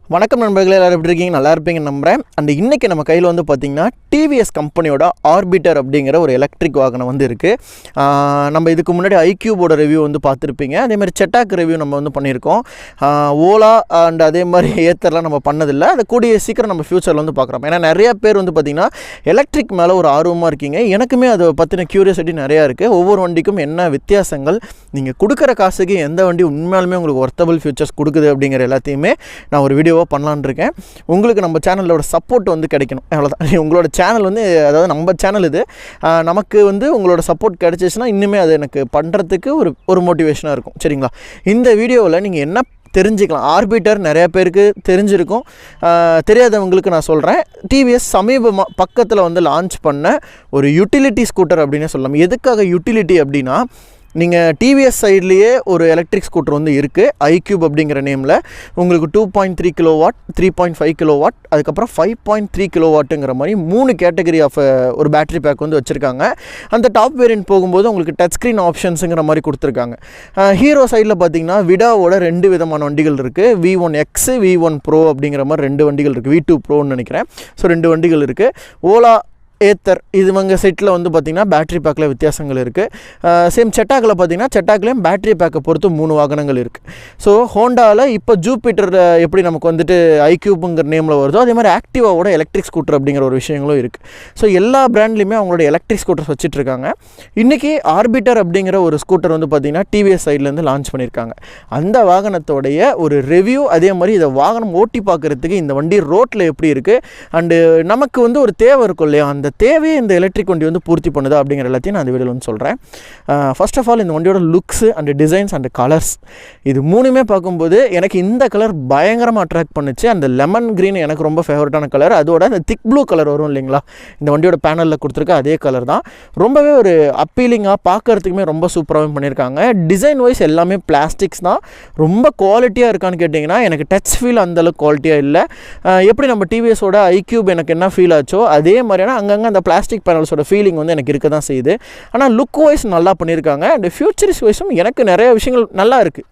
வணக்கம் நண்பர்களே, எல்லாரும் எப்படி இருக்கீங்க? நல்லா இருப்பீங்கன்னு நம்புகிறேன். அண்ட் இன்றைக்கி நம்ம கையில் வந்து பார்த்திங்கன்னா டிவிஎஸ் கம்பெனியோட ஆர்பிட்டர் அப்படிங்கிற ஒரு எலக்ட்ரிக் வாகனம் வந்து இருக்குது. நம்ம இதுக்கு முன்னாடி ஐக்யூபோட ரிவ்யூ வந்து பார்த்துருப்பீங்க. அதேமாதிரி செட்டாக் ரிவ்யூ நம்ம வந்து பண்ணியிருக்கோம். ஓலா அண்ட் அதே மாதிரி ஏத்தர்லாம் நம்ம பண்ணதில்லை. அதை கூடிய சீக்கிரம் நம்ம ஃப்யூச்சரில் வந்து பார்க்குறோம். ஏன்னா நிறைய பேர் வந்து பார்த்திங்கன்னா எலக்ட்ரிக் மேலே ஒரு ஆர்வமாக இருக்கீங்க. எனக்குமே அதை பற்றின க்யூரியாசிட்டி நிறையா இருக்குது. ஒவ்வொரு வண்டிக்கும் என்ன வித்தியாசங்கள், நீங்கள் கொடுக்குற காசுக்கு எந்த வண்டி உண்மையாலுமே உங்களுக்கு ஒர்த்தபிள் ஃபியூச்சர்ஸ் கொடுக்குது அப்படிங்கிற எல்லாத்தையுமே நான் ஒரு வீடியோ பண்ணலான்னு இருக்கேன். உங்களுக்கு நம்ம சேனலோட சப்போர்ட் வந்து கிடைக்கணும், அவ்வளோதான். உங்களோட சேனல் வந்து, அதாவது நம்ம சேனல் இது, நமக்கு வந்து உங்களோட சப்போர்ட் கிடைச்சிச்சுன்னா இன்னுமே அது எனக்கு பண்ணுறதுக்கு ஒரு மோட்டிவேஷனாக இருக்கும். சரிங்களா? இந்த வீடியோவில் நீங்கள் என்ன தெரிஞ்சுக்கலாம். ஆர்பிட்டர் நிறைய பேருக்கு தெரிஞ்சிருக்கும், தெரியாதவங்களுக்கு நான் சொல்கிறேன். டிவிஎஸ் சமீபமாக பக்கத்தில் வந்து லான்ச் பண்ண ஒரு யூட்டிலிட்டி ஸ்கூட்டர் அப்படின்னே சொல்லலாம். எதுக்காக யூட்டிலிட்டி அப்படின்னா, நீங்கள் டிவிஎஸ் சைட்லேயே ஒரு எலக்ட்ரிக் ஸ்கூட்டர் வந்து இருக்குது, ஐக்யூப் அப்படிங்கிற நேமில். உங்களுக்கு 2.3 கிலோவாட், 3.5 கிலோவாட், அதுக்கப்புறம் 5.3 கிலோவாட்டுங்கிற மாதிரி 3 கேட்டகரி ஆஃப் ஒரு பேட்டரி பேக் வந்து வச்சுருக்காங்க. அந்த டாப் வேரியன்ட் போகும்போது உங்களுக்கு டச் ஸ்க்ரீன் ஆப்ஷன்ஸுங்கிற மாதிரி கொடுத்துருக்காங்க. ஹீரோ சைடில் பார்த்தீங்கன்னா விடாவோட 2 விதமான வண்டிகள் இருக்குது. V1X, V1 Pro அப்படிங்கிற மாதிரி 2 வண்டிகள் இருக்குது. V2 Proன்னு நினைக்கிறேன். ஸோ 2 வண்டிகள் இருக்குது. ஓலா ஏத்தர் இதுவங்க செட்டில் வந்து பார்த்திங்கன்னா பேட்டரி பேக்கில் வித்தியாசங்கள் இருக்குது. சேம் செட்டாக்கில் பார்த்திங்கன்னா செட்டாக்லேயும் பேட்டரி பேக்கை பொறுத்து 3 வாகனங்கள் இருக்குது. ஸோ ஹோண்டாவில் இப்போ ஜூபிட்டர் எப்படி நமக்கு வந்துட்டு ஐக்யூப்புங்கிற நேமில் வருதோ, அதே மாதிரி ஆக்டிவாவோட எலக்ட்ரிக் ஸ்கூட்டர் அப்படிங்கிற ஒரு விஷயங்களும் இருக்குது. ஸோ எல்லா பிராண்ட்லேயுமே அவங்களோட எலக்ட்ரிக் ஸ்கூட்டர்ஸ் வச்சுட்ருக்காங்க. இன்றைக்கி ஆர்பிட்டர் அப்படிங்கிற ஒரு ஸ்கூட்டர் வந்து பார்த்திங்கன்னா டிவிஎஸ் சைட்லேருந்து லான்ச் பண்ணியிருக்காங்க. அந்த வாகனத்தோடைய ஒரு ரிவ்யூ, அதே மாதிரி இதை வாகனம் ஓட்டி பார்க்குறதுக்கு இந்த வண்டி ரோட்டில் எப்படி இருக்குது, அண்டு நமக்கு வந்து ஒரு தேவை இருக்கும் இல்லையா, அந்த தேவையை இந்த எலக்ட்ரிக் வண்டி வந்து பூர்த்தி பண்ணுதா அப்படிங்கிற எல்லாத்தையும் நான் அந்த வீடியோவில் வந்து சொல்கிறேன். ஃபர்ஸ்ட் ஆஃப் ஆல் இந்த வண்டியோட lux and designs and colours, இது 3மே பார்க்கும்போது எனக்கு இந்த கலர் பயங்கரமாக அட்ராக்ட் பண்ணுச்சு. அந்த லெமன் க்ரீன் எனக்கு ரொம்ப ஃபேவரட்டான கலர். அதோட அந்த திக் ப்ளூ கலர் வரும் இல்லைங்களா, இந்த வண்டியோட பேனலில் கொடுத்துருக்க அதே கலர் தான். ரொம்பவே ஒரு அப்பீலிங்காக, பார்க்குறதுக்குமே ரொம்ப சூப்பராகவும் பண்ணியிருக்காங்க. டிசைன் வைஸ் எல்லாமே பிளாஸ்டிக்ஸ் தான். ரொம்ப குவாலிட்டியாக இருக்கான்னு கேட்டிங்கன்னா எனக்கு டச் ஃபீல் அந்தளவுக்கு குவாலிட்டியாக இல்லை. எப்படி நம்ம டிவிஎஸோட ஐக்யூப் எனக்கு என்ன ஃபீல் ஆச்சோ அதே மாதிரியான அங்கங்கே அந்த பிளாஸ்டிக் பேனல்ஸோட ஃபீலிங் வந்து எனக்கு இருக்க தான் செய்யுது. ஆனால் லுக் வைஸ் நல்லா பண்ணியிருக்காங்க. அண்ட் ஃபியூச்சரிஸ் வைஸும் எனக்கு நிறைய விஷயங்கள் நல்லா இருக்குது.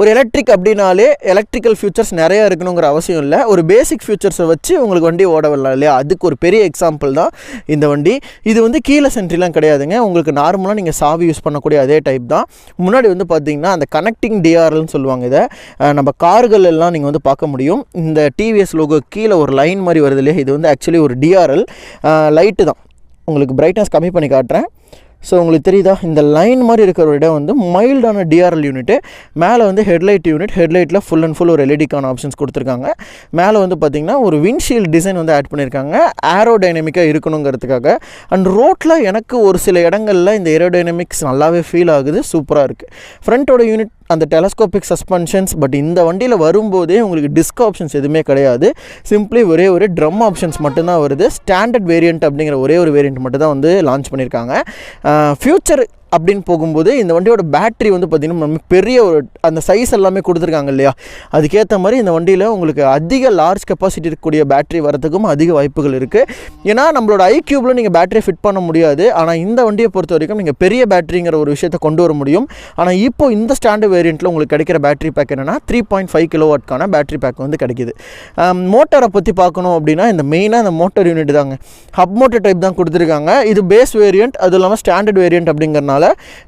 ஒரு எலக்ட்ரிக் அப்படின்னாலே எலக்ட்ரிக்கல் ஃபியூச்சர்ஸ் நிறையா இருக்கணுங்கிற அவசியம் இல்லை. ஒரு பேசிக் ஃபியூச்சர்ஸை வச்சு உங்களுக்கு வண்டி ஓட வரலாம் இல்லையா, அதுக்கு ஒரு பெரிய எக்ஸாம்பிள் தான் இந்த வண்டி. இது வந்து கீழே சென்ட்ரிலாம் கிடையாதுங்க. உங்களுக்கு நார்மலாக நீங்கள் சாவி யூஸ் பண்ணக்கூடிய அதே டைப் தான். முன்னாடி வந்து பார்த்திங்கன்னா அந்த கனெக்டிங் டிஆர்எல்னு சொல்லுவாங்க. இதை நம்ம கார்கள் எல்லாம் நீங்கள் வந்து பார்க்க முடியும். இந்த டிவிஎஸ் லோகோ கீழே ஒரு லைன் மாதிரி வருது இல்லையா, இது வந்து ஆக்சுவலி ஒரு டிஆர்எல் லைட்டு தான். உங்களுக்கு பிரைட்னஸ் கம்மி பண்ணி காட்டுறேன். ஸோ உங்களுக்கு தெரியுதா, இந்த லைன் மாதிரி இருக்கிற ஒரு இடம் வந்து மைல்டான டிஆர்எல் யூனிட்டு. மேலே வந்து ஹெட்லைட் யூனிட், ஹெட்லைட்டில் ஃபுல் அண்ட் ஃபுல் ஒரு எல்இடிக்கான ஆப்ஷன்ஸ் கொடுத்துருக்காங்க. மேலே வந்து பார்த்திங்கன்னா ஒரு விண்ட்ஷீல்டு டிசைன் வந்து ஆட் பண்ணியிருக்காங்க, ஏரோடைனமிக்காக இருக்கணுங்கிறதுக்காக. அண்ட் ரோட்டில் எனக்கு ஒரு சில இடங்களில் இந்த ஏரோடைனமிக்ஸ் நல்லாவே ஃபீல் ஆகுது, சூப்பராக இருக்குது. ஃப்ரண்ட்டோட யூனிட் அந்த டெலஸ்கோபிக் சஸ்பென்ஷன்ஸ். பட் இந்த வண்டியில் வரும்போதே உங்களுக்கு டிஸ்க் ஆப்ஷன்ஸ் எதுவுமே கிடையாது. சிம்பிளி ஒரே ஒரு ட்ரம் ஆப்ஷன்ஸ் மட்டும்தான் வருது. ஸ்டாண்டர்ட் வேரியண்ட் அப்படிங்கிற ஒரே ஒரு வேரியண்ட் மட்டும் தான் வந்து லான்ச் பண்ணியிருக்காங்க. ஃப்யூச்சர் அப்படின்னு போகும்போது இந்த வண்டியோட பேட்ரி வந்து பார்த்திங்கன்னா நம்ம பெரிய ஒரு அந்த சைஸ் எல்லாமே கொடுத்துருக்காங்க இல்லையா, அதுக்கேற்ற மாதிரி இந்த வண்டியில் உங்களுக்கு அதிக லார்ஜ் கெப்பாசிட்டி இருக்கக்கூடிய பேட்ரி வரதுக்கும் அதிக வாய்ப்புகள் இருக்குது. ஏன்னா நம்மளோட ஐக்யூபில் நீங்கள் பேட்டரி ஃபிட் பண்ண முடியாது. ஆனால் இந்த வண்டியை பொறுத்த வரைக்கும் நீங்கள் பெரிய பேட்டரிங்கிற ஒரு விஷயத்தை கொண்டு வர முடியும். ஆனால் இப்போது இந்த ஸ்டாண்டர்ட் வேரியண்ட்டில் உங்களுக்கு கிடைக்கிற பேட்டரி பேக் என்னென்னா 3.5 கிலோவாட்கான பேட்டரி பேக் வந்து கிடைக்கிது. மோட்டரை பற்றி பார்க்கணும் அப்படின்னா இந்த மெயினாக இந்த மோட்டர் யூனிட் தாங்க, ஹப் மோட்டர் டைப் தான் கொடுத்துருக்காங்க. இது பேஸ் வேரியண்ட், அது இல்லாமல் ஸ்டாண்டர்ட் வேரியண்ட் அப்படிங்கிறனால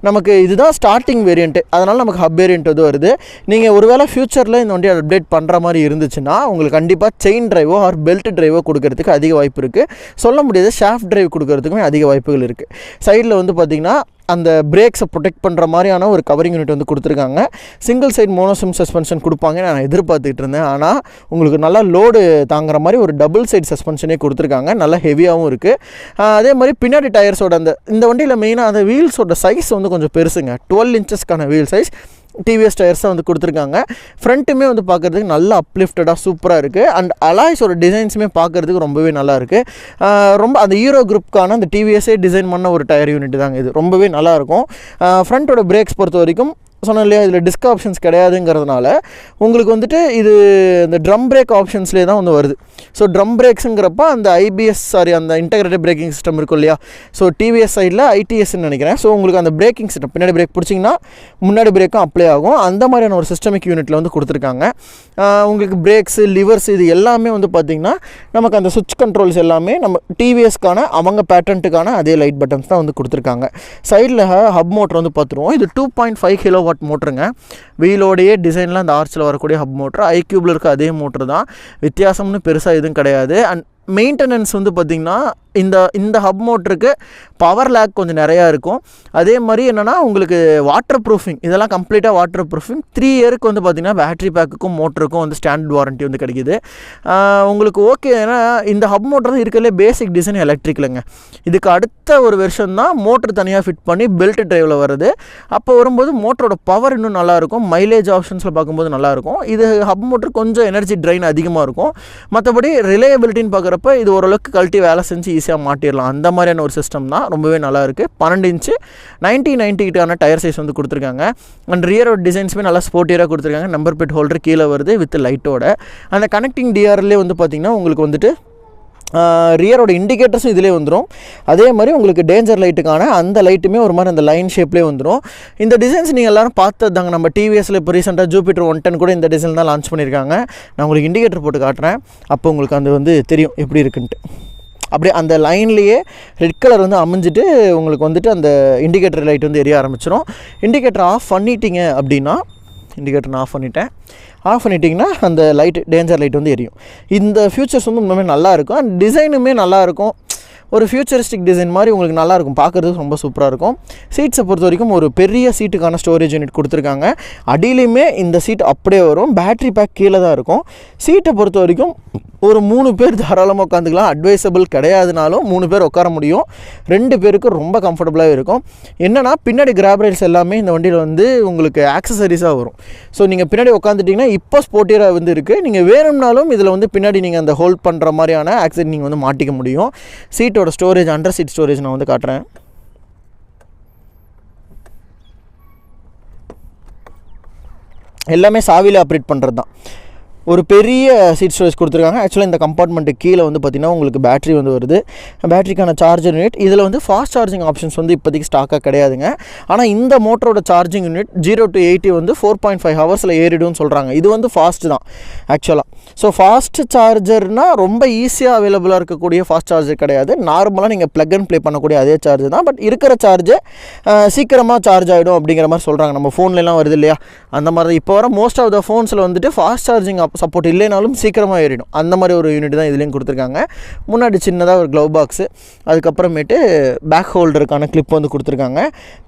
நமக்கு இதுதான் ஸ்டார்டிங் வேரியண்ட். அதனால் நமக்கு ஹப் வேரியண்ட் வந்து வருது. நீங்கள் ஒருவேளை ஃபியூச்சரில் இந்த வண்டியை அப்டேட் பண்ணுற மாதிரி இருந்துச்சுன்னா உங்களுக்கு கண்டிப்பாக செயின் டிரைவோ ஆர் பெல்ட் டிரைவோ கொடுக்கறதுக்கு அதிக வாய்ப்பு இருக்குது. சொல்ல முடியாது, ஷாஃப்ட் டிரைவ் கொடுக்கறதுக்குமே அதிக வாய்ப்புகள் இருக்குது. சைடில் வந்து பார்த்திங்கன்னா அந்த பிரேக்ஸை ப்ரொடெக்ட் பண்ணுற மாதிரியான ஒரு கவரிங் யூனிட் வந்து கொடுத்துருக்காங்க. சிங்கிள் சைட் மோனோசிம் சஸ்பென்ஷன் கொடுப்பாங்க நான் எதிர்பார்த்துக்கிட்டு இருந்தேன். ஆனால் உங்களுக்கு நல்லா லோடு தாங்குற மாதிரி ஒரு டபுள் சைட் சஸ்பென்ஷனே கொடுத்துருக்காங்க. நல்லா ஹெவியாகவும் இருக்குது. அதே மாதிரி பின்னாடி டயர்ஸோட இந்த வண்டியில் மெயினாக அந்த வீல்ஸோட சைஸ் வந்து கொஞ்சம் பெருசுங்க. 12 இன்ச்சஸ்க்கான வீல் சைஸ் டிவிஎஸ் டயர்ஸாக வந்து கொடுத்துருக்காங்க. ஃப்ரண்ட்டுமே வந்து பார்க்குறதுக்கு நல்லா அப்லிஃப்டடாக சூப்பராக இருக்குது. அண்ட் அலாய்ஸோட டிசைன்ஸுமே பார்க்குறதுக்கு ரொம்பவே நல்லா இருக்குது. ரொம்ப அந்த ஹீரோ குரூப்புக்கான அந்த டிவிஎஸ்ஸே டிசைன் பண்ண ஒரு டயர் யூனிட் தாங்க இது. ரொம்பவே நல்லாயிருக்கும். ஃப்ரண்ட்டோட பிரேக்ஸ் பொறுத்த வரைக்கும் சொன்னேன் இல்லையா, இதில் டிஸ்க் ஆப்ஷன்ஸ் கிடையாதுங்கிறதுனால உங்களுக்கு வந்துட்டு இது இந்த ட்ரம் பிரேக் ஆப்ஷன்ஸ்லேயே தான் வந்து வருது. ஸோ ட்ரம் பிரேக்ஸுங்கிறப்ப அந்த அந்த இன்டகிரேட்டட் பிரேக்கிங் சிஸ்டம் இருக்கும் இல்லையா, ஸோ டிவிஎஸ் சைடில் ஐடிஎஸ்ன்னு நினைக்கிறேன். ஸோ உங்களுக்கு அந்த பிரேக்கிங் சிஸ்டம் பின்னாடி பிரேக் பிடிச்சிங்கன்னா முன்னாடி பிரேக்கும் அப்ளை ஆகும். அந்த மாதிரியான ஒரு சிஸ்டமிக் யூனிட்டில் வந்து கொடுத்துருக்காங்க. உங்களுக்கு பிரேக்ஸு, லிவர்ஸ் இது எல்லாமே வந்து பார்த்திங்கன்னா நமக்கு அந்த சுவிட்ச் கண்ட்ரோல்ஸ் எல்லாமே நம்ம டிவிஎஸ்க்கான அவங்க பேட்டன்ட்டுக்கான அதே லைட் பட்டன்ஸ் தான் வந்து கொடுத்துருக்காங்க. சைடில் ஹப் மோட்டர் வந்து பார்த்துருவோம். இது 2.5 kW மோட்டருங்க. வீலோடையே டிசைனில் அந்த ஆர்ச்சில் வரக்கூடிய ஹப் மோட்டர். ஐக்யூபில் இருக்க அதே மோட்டர் தான், வித்தியாசம்னு பெருசாக எதுவும் கிடையாது. அண்ட் மெயின்டெனன்ஸ் வந்து பார்த்திங்கன்னா இந்த ஹப் மோட்டருக்கு பவர் லேக் கொஞ்சம் நிறையா இருக்கும். அதே மாதிரி என்னென்னா உங்களுக்கு வாட்டர் ப்ரூஃபிங் இதெல்லாம் கம்ப்ளீட்டாக வாட்டர் ப்ரூஃபிங். 3 இயருக்கு வந்து பார்த்திங்கன்னா பேட்டரி பேக்குக்கும் மோட்டருக்கும் வந்து ஸ்டாண்டர்ட் வாரண்ட்டி வந்து கிடைக்கிது. உங்களுக்கு ஓகே. ஏன்னா இந்த ஹப் மோட்டர் தான் இருக்கிறதுலே பேசிக் டிசைன் எலக்ட்ரிக்கலுங்க. இதுக்கு அடுத்த ஒரு வெர்ஷன் தான் மோட்டர் தனியாக ஃபிட் பண்ணி பெல்ட் ட்ரைவில் வருது. அப்போ வரும்போது மோட்டரோட பவர் இன்னும் நல்லாயிருக்கும். மைலேஜ் ஆப்ஷன்ஸில் பார்க்கும்போது நல்லாயிருக்கும். இது ஹப் மோட்டர் கொஞ்சம் எனர்ஜி ட்ரைன் அதிகமாக இருக்கும். மற்றபடி ரிலையபிலிட்டின்னு பார்க்குறப்ப இது ஓரளவுக்கு கழட்டி வேலை செஞ்சு ஈஸியாக மாட்டிடலாம். அந்த மாதிரியான ஒரு சிஸ்டம் தான், ரொம்பவே நல்லாயிருக்கு. 12 இன்ச்சு 90 டயர் சைஸ் வந்து கொடுத்துருக்காங்க. அண்ட் ரியரோட டிசைன்ஸுமே நல்லா ஸ்போர்ட்டியராக கொடுத்துருக்காங்க. நம்பர் பிளேட் ஹோல்டர் கீழே வருது வித் லைட்டோட. அந்த கனெக்டிங் டிஆர்லேயே வந்து பார்த்திங்கன்னா உங்களுக்கு வந்துட்டு ரியரோட இண்டிகேட்டர்ஸும் இதிலே வந்துடும். அதே மாதிரி உங்களுக்கு டேஞ்சர் லைட்டுக்கான அந்த லைட்டுமே ஒரு மாதிரி அந்த லைன் ஷேப்லேயே வந்துடும். இந்த டிசைன்ஸ் நீங்கள் எல்லோரும் பார்த்தது தாங்க. நம்ம டிவிஎஸில் இப்போ ரீசெண்டாக ஜூபிட்டர் 110 கூட இந்த டிசைன் தான் லான்ச் பண்ணியிருக்காங்க. நான் உங்களுக்கு இண்டிகேட்டர் போட்டு காட்டுறேன். அப்போ உங்களுக்கு அது வந்து தெரியும் எப்படி இருக்குன்ட்டு. அப்படியே அந்த லைன்லேயே ரெட் கலர் வந்து அமைஞ்சிட்டு உங்களுக்கு வந்துட்டு அந்த இண்டிகேட்டர் லைட் வந்து எரிய ஆரம்பிச்சிடும். இண்டிகேட்டர் ஆஃப் பண்ணிட்டீங்க அப்படின்னா, இண்டிகேட்டர் நான் ஆஃப் பண்ணிட்டிங்கன்னா அந்த லைட் டேஞ்சர் லைட் வந்து எரியும். இந்த ஃபியூச்சர்ஸ் வந்து இன்னுமே நல்லாயிருக்கும். அண்ட் டிசைனுமே நல்லாயிருக்கும். ஒரு ஃபியூச்சரிஸ்டிக் டிசைன் மாதிரி உங்களுக்கு நல்லாயிருக்கும். பார்க்குறதுக்கு ரொம்ப சூப்பராக இருக்கும். சீட்ஸை பொறுத்த வரைக்கும் ஒரு பெரிய சீட்டுக்கான ஸ்டோரேஜ் யூனிட் கொடுத்துருக்காங்க. அடியிலையுமே இந்த சீட் அப்படியே வரும். பேட்ரி பேக் கீழே தான் இருக்கும். சீட்டை பொறுத்த வரைக்கும் ஒரு 3 பேர் தாராளமாக உட்காந்துக்கலாம். அட்வைசபிள் கிடையாதுனாலும் 3 பேர் உட்கார முடியும். 2 பேருக்கு ரொம்ப கம்ஃபர்டபுளாக இருக்கும். என்னென்னா பின்னாடி கிராப் ரைல்ஸ் எல்லாமே இந்த வண்டியில் வந்து உங்களுக்கு ஆக்சசரிஸாக வரும். ஸோ நீங்கள் பின்னாடி உட்காந்துட்டிங்கன்னா இப்போ ஸ்போர்ட்டியராக வந்து இருக்குது. நீங்கள் வேணும்னாலும் இதில் வந்து பின்னாடி நீங்கள் அந்த ஹோல்ட் பண்ணுற மாதிரியான ஆக்சரி நீங்கள் வந்து மாட்டிக்க முடியும். சீட்டோட ஸ்டோரேஜ், அண்டர் சீட் ஸ்டோரேஜ் நான் வந்து காட்டுறேன். எல்லாமே சாவியில் ஆப்ரேட் பண்ணுறது தான். ஒரு பெரிய சீட் ஸ்டோரேஜ் கொடுத்துருக்காங்க. ஆக்சுவலாக இந்த கம்பார்ட்மெண்ட்டு கீழே வந்து பார்த்திங்கன்னா உங்களுக்கு பேட்டரி வந்து வருது. பேட்டரிக்கான சார்ஜர் யூனிட். இதில் வந்து ஃபாஸ்ட் சார்ஜிங் ஆப்ஷன்ஸ் வந்து இப்போதைக்கு ஸ்டாக்காக கிடையாதுங்க. ஆனால் இந்த மோட்டரோட சார்ஜிங் யூனிட் 0 to 80 வந்து 4.5 ஹவர்ஸில் ஏறிடும்னு சொல்கிறாங்க. இது வந்து ஃபாஸ்ட் தான் ஆக்சுவலாக. ஸோ ஃபாஸ்ட் சார்ஜர்னால் ரொம்ப ஈஸியாக அவைலபிளாக இருக்கக்கூடிய ஃபாஸ்ட் சார்ஜர் கிடையாது. நார்மலாக நீங்கள் ப்ளக் அண்ட் ப்ளே பண்ணக்கூடிய அதே சார்ஜர் தான். பட் இருக்கிற சார்ஜை சீக்கிரமாக சார்ஜ் ஆகிடும் அப்படிங்கிற மாதிரி சொல்கிறாங்க. நம்ம ஃபோன்லாம் வருது இல்லையா, அந்த மாதிரி இப்போ வர மோஸ்ட் ஆஃப் த ஃபோன்ஸில் வந்துட்டு ஃபாஸ்ட் சார்ஜிங் சப்போர்ட் இல்லைனாலும் சீக்கிரமாக ஏறிடும். அந்த மாதிரி ஒரு யூனிட் தான் இதுலேயும் கொடுத்துருக்காங்க. முன்னாடி சின்னதாக ஒரு க்ளவ் பாக்ஸு, அதுக்கப்புறமேட்டு பேக் ஹோல்டருக்கான கிளிப் வந்து கொடுத்துருக்காங்க.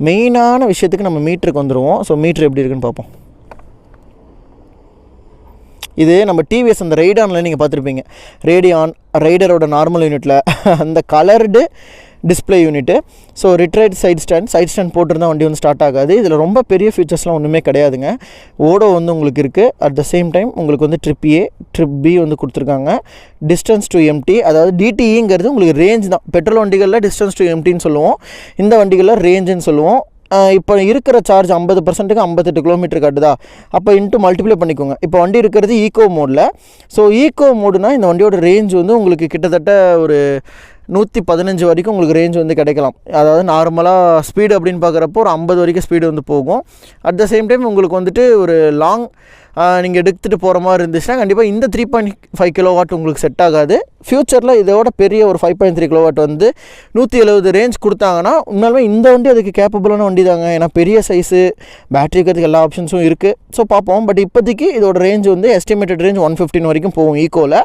மெயினான விஷயத்துக்கு நம்ம மீட்டருக்கு வந்துடுவோம். ஸோ மீட்ரு எப்படி இருக்குன்னு பார்ப்போம். இது நம்ம டிவிஎஸ் அந்த ரைடானில் நீங்கள் பார்த்துருப்பீங்க. ரைடரோட நார்மல் யூனிட்டில் அந்த கலர்டு டிஸ்பிளே யூனிட்டு. ஸோ ரிட்ரைட் சைட் ஸ்டாண்ட் போட்டிருந்தால் வண்டி வந்து ஸ்டார்ட் ஆகாது. இதில் ரொம்ப பெரிய ஃபீச்சர்ஸ்லாம் ஒன்றுமே கிடையாதுங்க. ஓடோ வந்து உங்களுக்கு இருக்குது. அட் த சேம் டைம் உங்களுக்கு வந்து ட்ரிப் ஏ, ட்ரிப் பி வந்து கொடுத்துருக்காங்க. டிஸ்டன்ஸ் டு எம்டி, அதாவது டிடிஇங்கிறது உங்களுக்கு ரேஞ்ச் தான். பெட்ரோல் வண்டிகளில் டிஸ்டன்ஸ் டு எம்டின்னு சொல்லுவோம். இந்த வண்டிகளில் ரேஞ்சுன்னு சொல்லுவோம். இப்போ இருக்கிற சார்ஜ் 50%க்கு 58 கிலோமீட்டர் காட்டுதா, அப்போ இன்ட்டு மல்டிப்ளை பண்ணிக்கோங்க. இப்போ வண்டி இருக்கிறது ஈகோ மோடில். ஸோ ஈகோ மோடுனா இந்த வண்டியோட ரேஞ்ச் வந்து உங்களுக்கு கிட்டத்தட்ட ஒரு 115 வரைக்கும் உங்களுக்கு ரேஞ்ச் வந்து கிடைக்கலாம். அதாவது நார்மலாக ஸ்பீடு அப்படின்னு பார்க்குறப்போ ஒரு 50 வரைக்கும் ஸ்பீடு வந்து போகும். அட் த சேம் டைம் உங்களுக்கு வந்துட்டு ஒரு லாங் நீங்கள் எடுத்துகிட்டு போகிற மாதிரி இருந்துச்சுன்னா கண்டிப்பாக இந்த 3.5 கிலோவாட் உங்களுக்கு செட் ஆகாது. ஃப்யூச்சரில் இதோட பெரிய ஒரு 5.3 கிலோவாட் வந்து 170 ரேஞ்ச் கொடுத்தாங்கன்னா உண்மையாலுமே இந்த வண்டி அதுக்கு கேப்பபிளான வண்டி தாங்க. ஏன்னா பெரிய சைஸு, பேட்டரி இருக்கிறதுக்கு எல்லா ஆப்ஷன்ஸும் இருக்குது. ஸோ பார்ப்போம். பட் இப்போதைக்கு இதோட ரேஞ்ச் வந்து எஸ்டிமேட்டட் ரேஞ்ச் 115 வரைக்கும் போகும் ஈக்கோவில்.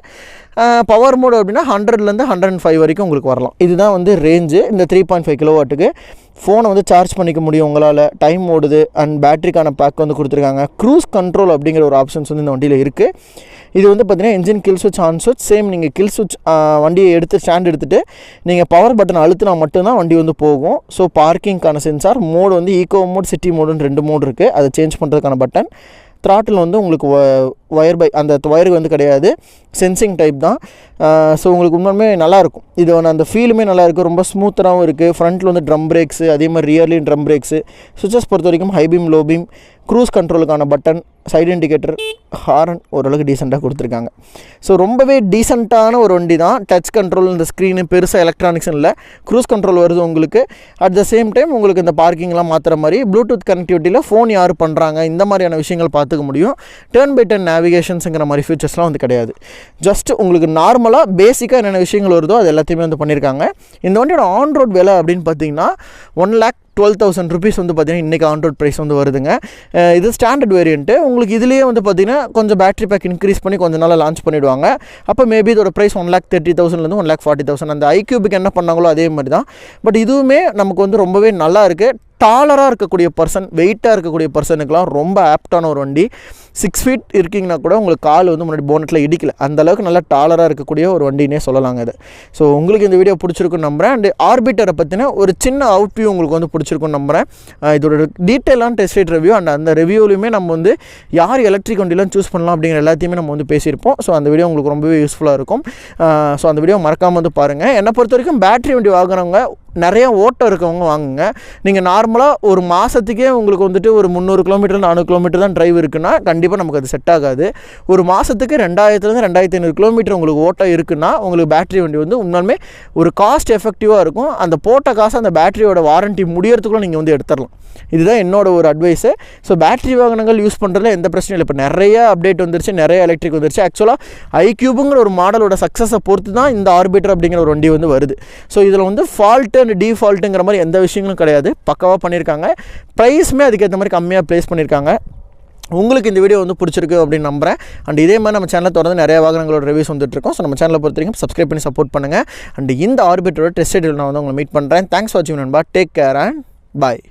பவர் மோடு அப்படின்னா 100லேருந்து 105 வரைக்கும் உங்களுக்கு வரலாம். இதுதான் வந்து ரேஞ்சு இந்த 3.5 கிலோவாட்டுக்கு. ஃபோனை வந்து சார்ஜ் பண்ணிக்க முடியும் உங்களால். டைம் ஓடுது. அண்ட் பேட்டரிக்கான பேக் வந்து கொடுத்துருக்காங்க. க்ரூஸ் கண்ட்ரோல் அப்படிங்கிற ஒரு ஆப்ஷன்ஸ் வந்து இந்த வண்டியில் இருக்குது. இது வந்து பார்த்திங்கன்னா என்ஜின் கில் ஸ்விட்ச், ஆன் ஸ்விட்ச். சேம் நீங்கள் கில் ஸ்விட்ச் வண்டியை ஸ்டாண்ட் எடுத்துகிட்டு நீங்கள் பவர் பட்டன் அழுத்தினா மட்டும்தான் வண்டி வந்து போகும். ஸோ பார்க்கிங்கான சென்சார் மோடு வந்து ஈகோ மோட், சிட்டி மோடுன்னு 2 மோடு இருக்குது. அதை சேஞ்ச் பண்ணுறதுக்கான பட்டன். த்ராட்டில் வந்து உங்களுக்கு அந்த ஒயருக்கு வந்து கிடையாது, சென்சிங் டைப் தான். ஸோ உங்களுக்கு உண்மையுமே நல்லாயிருக்கும். இது அந்த ஃபீலுமே நல்லாயிருக்கும். ரொம்ப ஸ்மூத்தராகவும் இருக்குது. ஃப்ரண்ட்டில் வந்து ட்ரம் பிரேக்ஸு, அதே மாதிரி ரியர்லையும் ட்ரம் பிரேக்ஸு. சுவிச்சஸ் பொறுத்த வரைக்கும் high beam, low beam, cruise கண்ட்ரோலுக்கான பட்டன், சைடு இண்டிகேட்டர், ஹாரன் ஓரளவுக்கு டீசெண்டாக கொடுத்துருக்காங்க. ஸோ ரொம்பவே டீசெண்டான ஒரு வண்டி தான். டச் கண்ட்ரோல், இந்த ஸ்க்ரீனு பெருசாக எலக்ட்ரானிக்ஸ் இல்லை, க்ரூஸ் கண்ட்ரோல் வருது உங்களுக்கு. அட் த சேம் டைம் உங்களுக்கு இந்த பார்க்கிங்லாம் மாற்றுற மாதிரி ப்ளூடூத் கனெக்டிவிட்டியில் ஃபோன் யார் பண்ணுறாங்க இந்த மாதிரியான விஷயங்கள் பார்த்துக்க முடியும். டர்ன் பை டர்ன் நேவிகேஷன்ஸுங்கிற மாதிரி ஃபீச்சர்ஸ்லாம் வந்து கிடையாது. ஜஸ்ட் உங்களுக்கு நார்மலாக பேசிக்காக என்னென்ன விஷயங்கள் வருதோ அது எல்லாத்தையுமே வந்து பண்ணியிருக்காங்க. இந்த வண்டியோட ஆன் ரோட் விலை அப்படின்னு பார்த்தீங்கன்னா 1,12,000 rupees வந்து பார்த்திங்கன்னா இன்றைக்கி ஆன் ரோட் ப்ரைஸ் வந்து வருதுங்க. இது ஸ்டாண்டர்ட் வேரியண்ட்டு. உங்களுக்கு இதுலேயே வந்து பார்த்திங்கன்னா கொஞ்சம் பேட்டரி பேக் இன்க்ரீஸ் பண்ணி கொஞ்சம் நாள் லான்ச் பண்ணிவிடுவாங்க. அப்போ மேபி இதோட ப்ரைஸ் 1,30,000 1,40,000. அந்த iQBக்கு என்ன பண்ணாங்களோ அதே மாதிரி தான். பட் இதுவுமே நமக்கு வந்து ரொம்பவே நல்லா இருக்குது. டாலராக இருக்கக்கூடிய பர்சன், வெயிட்டாக இருக்கக்கூடிய பர்சனுக்கெலாம் ரொம்ப ஆப்டான ஒரு வண்டி. 6 feet இருக்கீங்கன்னா கூட உங்களுக்கு கால் வந்து முன்னாடி போனட்டில் இடிக்கல, அந்தளவுக்கு நல்லா டாலராக இருக்கக்கூடிய ஒரு வண்டினே சொல்லலாங்க இது. ஸோ உங்களுக்கு இந்த வீடியோ பிடிச்சிருக்குன்னு நம்புகிறேன். அண்ட் ஆர்பிட்டரை பற்றின ஒரு சின்ன அவுட்வியூ உங்களுக்கு வந்து பிடிச்சிருக்குன்னு நம்புகிறேன். இதோட டீட்டெயிலான டெஸ்ட் ரைட் ரிவ்யூ அண்ட் அந்த ரிவ்யூலையுமே நம்ம வந்து யார் எலக்ட்ரிக் வண்டிலாம் சூஸ் பண்ணலாம் அப்படிங்கிற எல்லாத்தையுமே நம்ம வந்து பேசியிருப்போம். ஸோ அந்த வீடியோ உங்களுக்கு ரொம்பவே யூஸ்ஃபுல்லாக இருக்கும். ஸோ அந்த வீடியோ மறக்காமல் வந்து பாருங்கள். என்னை பொறுத்த வரைக்கும் பேட்டரி வண்டி வாங்குறவங்க நிறைய ஓட்டம் இருக்கவங்க வாங்குங்க. நீங்கள் நார்மலாக ஒரு மாதத்துக்கே உங்களுக்கு வந்துட்டு ஒரு 300 கிலோமீட்டர் 400 கிலோமீட்டர் தான் டிரைவ் இருக்குன்னா கண்டிப்பாக நமக்கு அது செட் ஆகாது. ஒரு மாதத்துக்கு 2000 2500 கிலோமீட்டர் உங்களுக்கு ஓட்டம் இருக்குன்னா உங்களுக்கு பேட்டரி வண்டி வந்து உண்மையுமே ஒரு காஸ்ட் எஃபெக்டிவாக இருக்கும். அந்த போட்ட காசு அந்த பேட்டரியோட வாரண்ட்டி முடியறதுக்குள்ள நீங்கள் வந்து எடுத்துடலாம். இதுதான் என்னோட ஒரு அட்வைஸு. ஸோ பேட்டரி வாகனங்கள் யூஸ் பண்ணுறதுல எந்த பிரச்சனையும் இல்லை. இப்போ நிறைய அப்டேட் வந்துருச்சு, நிறைய எலக்ட்ரிக் வந்துருச்சு. ஆக்சுவலாக iQBங்கிற ஒரு மாடலோட சக்ஸஸை பொறுத்து தான் இந்த ஆர்பிட்டர் அப்படிங்கிற ஒரு வண்டி வந்து வருது. ஸோ இதில் வந்து ஃபால்ட்டு அண்ட் டிஃபால்ட்டுங்கிற மாதிரி எந்த விஷயங்களும் கிடையாது, பக்காவாக பண்ணியிருக்காங்க. ப்ரைஸுமே அதுக்கேற்ற மாதிரி கம்மியாக ப்ளேஸ் பண்ணியிருக்காங்க. உங்களுக்கு இந்த வீடியோ வந்து பிடிச்சிருக்கு அப்படின்னு நம்புகிறேன். அண்ட் இதே மாதிரி நம்ம சேனலில் தொடர்ந்து நிறைய வாகனங்களோட ரிவ்யூஸ் வந்துட்டுருக்கோம். ஸோ நம்ம சேனலை பொறுத்த வரைக்கும் சப்ஸ்கிரைப் பண்ணி சப்போர்ட் பண்ணுங்கள். அண்ட் இந்த ஆர்பிட்டரோட டெஸ்ட் ரைடில் நான் வந்து உங்களை மீட் பண்ணுறேன். தேங்க்ஸ் ஃபார் வாட்சிங் நண்பா. Take care and bye.